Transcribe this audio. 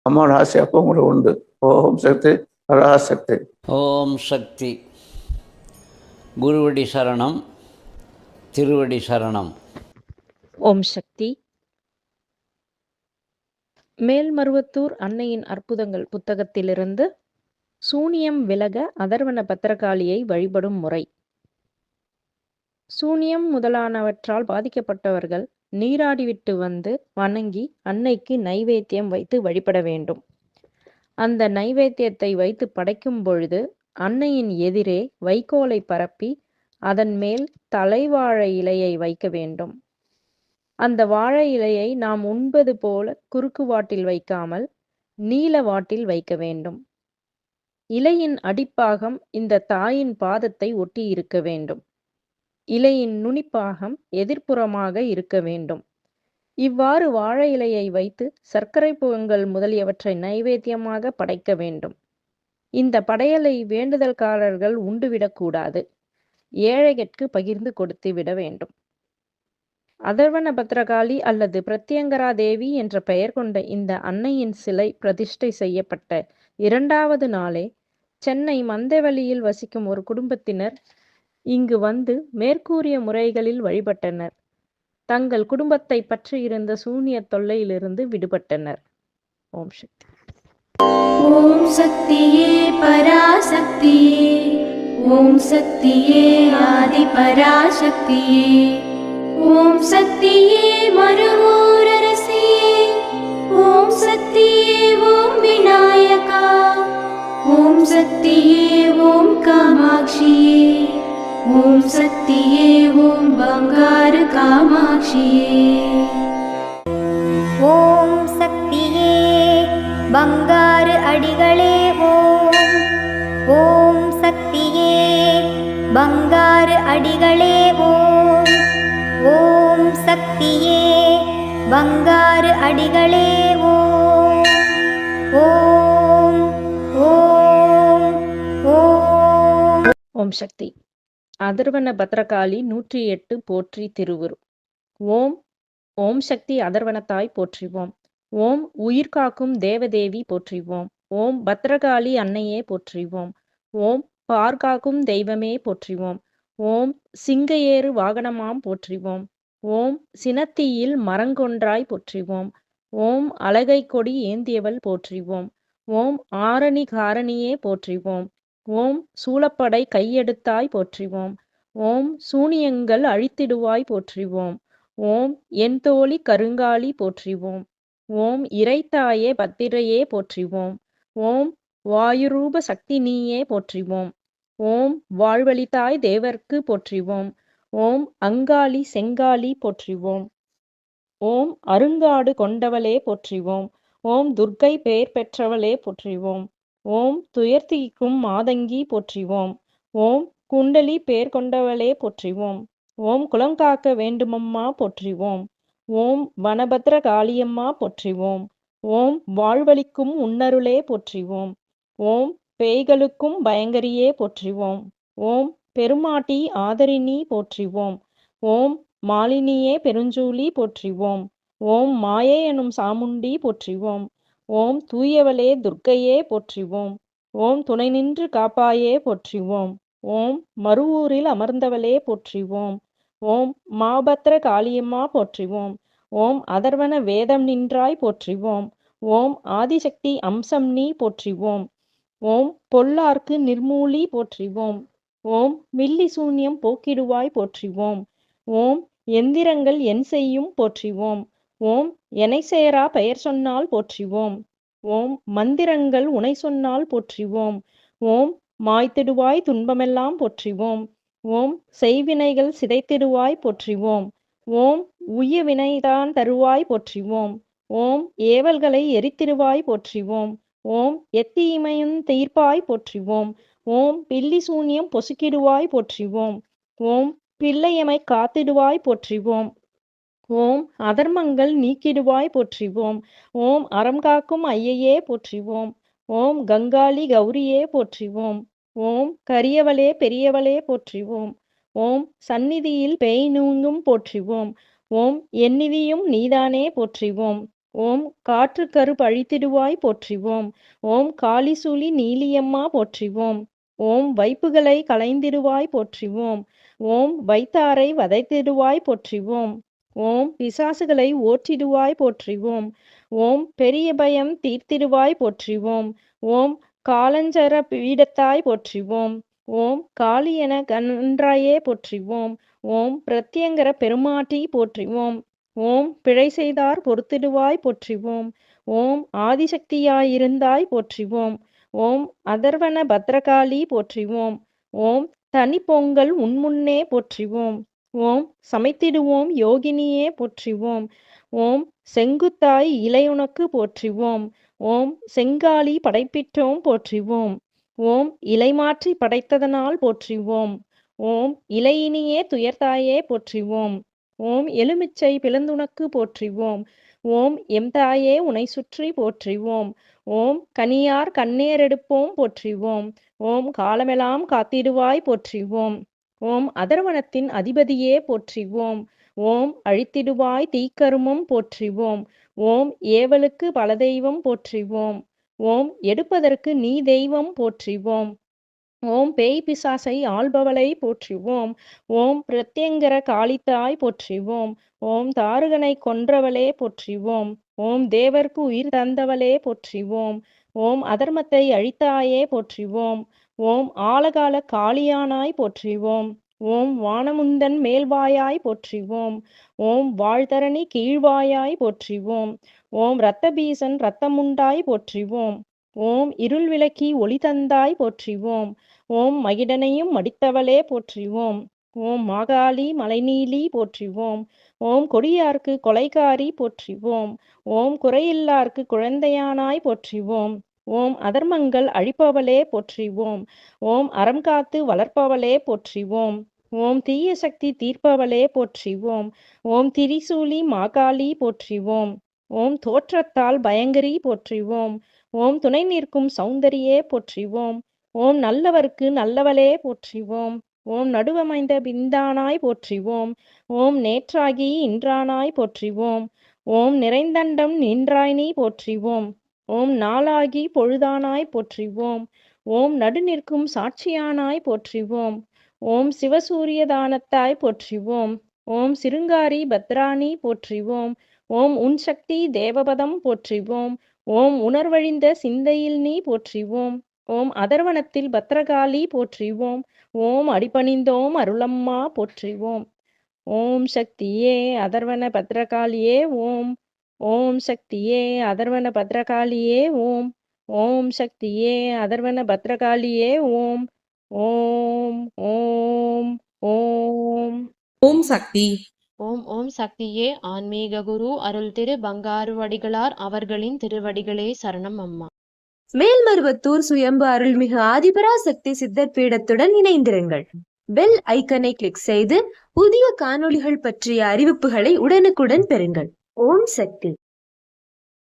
அம்மா ராசி அப்போ உங்களுக்கு உண்டு. ஓம் சக்தி பராசக்தி. ஓம் சக்தி. குருவடி சரணம், திருவடி சரணம். ஓம் சக்தி. மேல்மருவத்தூர் அன்னையின் அற்புதங்கள் புத்தகத்திலிருந்து சூனியம் விலக அதர்வன பத்திரகாளியை வழிபடும் முறை. சூனியம் முதலானவற்றால் பாதிக்கப்பட்டவர்கள் நீராடிவிட்டு வந்து வணங்கி அன்னைக்கு நைவேத்தியம் வைத்து வழிபட வேண்டும். அந்த நைவேத்தியத்தை வைத்து படைக்கும் பொழுது அன்னையின் எதிரே வைக்கோலை பரப்பி அதன் மேல் தலைவாழை இலையை வைக்க வேண்டும். அந்த வாழை இலையை நாம் உண்பது போல குறுக்கு வாட்டில் வைக்காமல் நீல வாட்டில் வைக்க வேண்டும். இலையின் அடிப்பாகம் இந்த தாயின் பாதத்தை ஒட்டி இருக்க வேண்டும். இலையின் நுனிப்பாகம் எதிர்ப்புறமாக இருக்க வேண்டும். இவ்வாறு வாழை இலையை வைத்து சர்க்கரை பொங்கல் முதலியவற்றை நைவேத்தியமாக படைக்க வேண்டும். இந்த படையலை வேண்டுதல்காரர்கள் உண்டுவிடக்கூடாது. ஏழைகட்கு பகிர்ந்து கொடுத்து விட வேண்டும். அதர்வன பத்ரகாளி அல்லது பிரத்யங்கரா தேவி என்ற பெயர் கொண்ட இந்த அன்னையின் சிலை பிரதிஷ்டை செய்யப்பட்ட 2வது நாளே சென்னை மந்தவெளியில் வசிக்கும் ஒரு குடும்பத்தினர் இங்கு வந்து மேற்கூறிய முறைகளில் வழிபட்டனர். தங்கள் குடும்பத்தை பற்றி இருந்த சூனிய தொல்லையிலிருந்து விடுபட்டனர். ஓம் சக்தி. ஓம் சக்தியே பராசக்தியே, ஓம் சக்தியே ஆதி பராசக்தியே, ஓம் சக்தியே மருவூரரசியே, ஓம் சக்தியே ஓம் விநாயகா, ஓம் சக்தியே ஓம் காமாட்சியே, ஓம் சக்தியே ஓம் பங்காரு காமாட்சியே. ஓம் சக்தியே பங்காரு அடிகளே ஓம். ஓம் சக்தியே பங்காரு அடிகளே ஓம். ஓம் சக்தியே பங்காரு அடிகளே ஓம். ஓம் ஓம் ஓம். ஓம் சக்தி. அதர்வன பத்ரகாளி 108 போற்றி திருவுரு. ஓம் ஓம் சக்தி அதர்வனத்தாய் போற்றிவோம். ஓம் உயிர்காக்கும் தேவதேவி போற்றிவோம். ஓம் பத்ரகாளி அன்னையே போற்றிவோம். ஓம் பார்காக்கும் தெய்வமே போற்றிவோம். ஓம் சிங்கையேறு வாகனமாம் போற்றிவோம். ஓம் சினத்தீயில் மரங்கொன்றாய் போற்றிவோம். ஓம் அலகை கொடி ஏந்தியவள் போற்றிவோம். ஓம் ஆரணி காரணியே போற்றிவோம். ஓம் சூலப்படை கையெடுத்தாய் போற்றிவோம். ஓம் சூனியங்கள் அழித்திடுவாய் போற்றிவோம். ஓம் என் தோழி கருங்காலி போற்றிவோம். ஓம் இறைத்தாயே பத்திரையே போற்றிவோம். ஓம் வாயுரூப சக்தி நீயே போற்றிவோம். ஓம் வாழ்வழித்தாய் தேவர்க்கு போற்றிவோம். ஓம் அங்காளி செங்காளி போற்றிவோம். ஓம் அருங்காடு கொண்டவளே போற்றிவோம். ஓம் துர்க்கை பெயர் பெற்றவளே போற்றிவோம். ஓம் துயர்த்தீக்கும் மாதங்கி போற்றிவோம். ஓம் குண்டலி பேர் கொண்டவளே போற்றிவோம். ஓம் குலம் காக்க வேண்டுமம்மா போற்றிவோம். ஓம் வனபத்ர காளியம்மா போற்றிவோம். ஓம் வாழ்வழிக்கும் உன்னருளே போற்றிவோம். ஓம் பேய்களுக்கும் பயங்கரியே போற்றிவோம். ஓம் பெருமாட்டி ஆதரினி போற்றிவோம். ஓம் மாலினியே பெருஞ்சூலி போற்றிவோம். ஓம் மாயே எனும் சாமுண்டி போற்றிவோம். ஓம் தூயவளே துர்க்கையே போற்றிவோம். ஓம் துணை நின்று காப்பாயே போற்றிவோம். ஓம் மருவூரில் அமர்ந்தவளே போற்றிவோம். ஓம் மாபத்ர காளியம்மா போற்றிவோம். ஓம் அதர்வன வேதம் நின்றாய் போற்றிவோம். ஓம் ஆதிசக்தி அம்சம் நீ போற்றிவோம். ஓம் பொல்லார்க்கு நிர்மூலி போற்றிவோம். ஓம் வில்லி சூன்யம் போக்கிடுவாய் போற்றிவோம். ஓம் எந்திரங்கள் என் செய்யும் போற்றிவோம். ஓம் எனை சேரா பெயர் சொன்னால் போற்றிவோம். ஓம் மந்திரங்கள் உனை சொன்னால் போற்றிவோம். ஓம் மாய்த்திடுவாய் துன்பமெல்லாம் போற்றிவோம். ஓம் செய்வினைகள் சிதைத்திடுவாய் போற்றிவோம். ஓம் உய்ய வினைதான் தருவாய் போற்றிவோம். ஓம் ஏவல்களை எரித்திடுவாய் போற்றிவோம். ஓம் எத்தீமையும் தீர்ப்பாய் போற்றிவோம். ஓம் பில்லி சூன்யம் பொசுக்கிடுவாய் போற்றிவோம். ஓம் பிள்ளையமை காத்திடுவாய் போற்றிவோம். ஓம் அதர்மங்கள் நீக்கிடுவாய் போற்றிவோம். ஓம் அறம் காக்கும் ஐயையே போற்றிவோம். ஓம் கங்காளி கௌரியே போற்றிவோம். ஓம் கரியவளே பெரியவளே போற்றிவோம். ஓம் சந்நிதியில் பேய் நூங்கும் போற்றிவோம். ஓம் எந்நிதியும் நீதானே போற்றிவோம். ஓம் காற்று கருப்பு அழித்திடுவாய் போற்றிவோம். ஓம் காளிசூலி நீலியம்மா போற்றிவோம். ஓம் வைப்புகளை களைந்திடுவாய் போற்றிவோம். ஓம் வைத்தாரை வதைத்திடுவாய் போற்றிவோம். ஓம் பிசாசுகளை ஓற்றிடுவாய் போற்றிவோம். ஓம் பெரிய பயம் தீர்த்திடுவாய் போற்றிவோம். ஓம் காலஞ்சர பீடத்தாய் போற்றிவோம். ஓம் காளி என கன்றாயே போற்றிவோம். ஓம் பிரத்யங்கர பெருமாட்டி போற்றிவோம். ஓம் பிழை செய்தார் பொறுத்திடுவாய் போற்றிவோம். ஓம் ஆதிசக்தியாயிருந்தாய் போற்றிவோம். ஓம் அதர்வன பத்ரகாளி போற்றிவோம். ஓம் தனிப்பொங்கல் உன்முன்னே போற்றிவோம். ஓம் சமைத்திடுவோம் யோகினியே போற்றிவோம். ஓம் செங்குத்தாய் இலையுனக்கு போற்றிவோம். ஓம் செங்காளி படைப்பிற்றோம் போற்றிவோம். ஓம் இலை மாற்றி படைத்ததனால் போற்றிவோம். ஓம் இலையினியே துயர்த்தாயே போற்றிவோம். ஓம் எலுமிச்சை பிளந்துனக்கு போற்றிவோம். ஓம் எம் தாயே உனை சுற்றி போற்றிவோம். ஓம் கனியார் கண்ணேரெடுப்போம் போற்றிவோம். ஓம் காலமெல்லாம் காத்திடுவாய் போற்றிவோம். ஓம் அதர்வனத்தின் அதிபதியே போற்றிவோம். ஓம் அழித்திடுவாய் தீக்கருமம் போற்றிவோம். ஓம் ஏவலுக்கு பல தெய்வம் போற்றிவோம். ஓம் எடுப்பதற்கு நீ தெய்வம் போற்றிவோம். ஓம் பேய் பிசாசை ஆள்பவளை போற்றிவோம். ஓம் பிரத்யங்கர காளித்தாய் போற்றிவோம். ஓம் தாருகனை கொன்றவளே போற்றிவோம். ஓம் தேவர்க்கு உயிர் தந்தவளே போற்றிவோம். ஓம் அதர்மத்தை அழித்தாயே போற்றிவோம். ஓம் ஆலகால காளியானாய் போற்றிவோம். ஓம் வானமுந்தன் மேல்வாயாய் போற்றிவோம். ஓம் வாழ்தரணி கீழ்வாயாய் போற்றிவோம். ஓம் இரத்தபீசன் இரத்தமுண்டாய் போற்றிவோம். ஓம் இருள் விளக்கி ஒளி தந்தாய் போற்றிவோம். ஓம் மகிடனையும் மடித்தவளே போற்றிவோம். ஓம் மாகாளி மலைநீலி போற்றிவோம். ஓம் கொடியார்க்கு கொலைகாரி போற்றிவோம். ஓம் குறையில்லார்க்கு குழந்தையானாய் போற்றிவோம். ஓம் அதர்மங்கள் அழிப்பவளே போற்றிவோம். ஓம் அறம் காத்து வளர்ப்பவளே போற்றிவோம். ஓம் தீய சக்தி தீர்ப்பவளே போற்றிவோம். ஓம் திரிசூலி மாகாளி போற்றிவோம். ஓம் தோற்றத்தால் பயங்கரி போற்றிவோம். ஓம் துணை நிற்கும் சௌந்தரியே போற்றிவோம். ஓம் நல்லவர்க்கு நல்லவளே போற்றிவோம். ஓம் நடுவமைந்த பிந்தானாய் போற்றிவோம். ஓம் நேற்றாகி இன்றானாய் போற்றிவோம். ஓம் நிறைந்தண்டம் நின்றாய் நீ போற்றிவோம். ஓம் நாளாகி பொழுதானாய் போற்றிவோம். ஓம் நடு நிற்கும் சாட்சியானாய் போற்றிவோம். ஓம் சிவசூரியதானத்தாய் போற்றிவோம். ஓம் சிருங்காரி பத்ராணி போற்றிவோம். ஓம் உன் சக்தி தேவபதம் போற்றிவோம். ஓம் உணர்வழிந்த சிந்தையில் நீ போற்றிவோம். ஓம் அதர்வனத்தில் பத்ரகாளி போற்றிவோம். ஓம் அடிபணிந்தோம் அருளம்மா போற்றிவோம். ஓம் சக்தியே அதர்வன பத்ரகாளியே ஓம். ஓம் சக்தியே அதர்வன பத்ரகாளியே ஓம். ஓம் சக்தியே அதர்வன பத்ரகாளியே ஓம். ஓம் ஓம் ஓம். ஓம் சக்தி. ஓம் ஓம் சக்தியே ஆன்மீக குரு அருள் திரு பங்காருவடிகளார் அவர்களின் திருவடிகளே சரணம் அம்மா. மேல்மருவத்தூர் சுயம்பு அருள்மிகு ஆதிபராசக்தி சித்தர் பீடத்துடன் இணைந்திருங்கள். பெல் ஐக்கனை கிளிக் செய்து புதிய காணொளிகள் பற்றிய அறிவிப்புகளை உடனுக்குடன் பெறுங்கள். ஓம் சக்தி.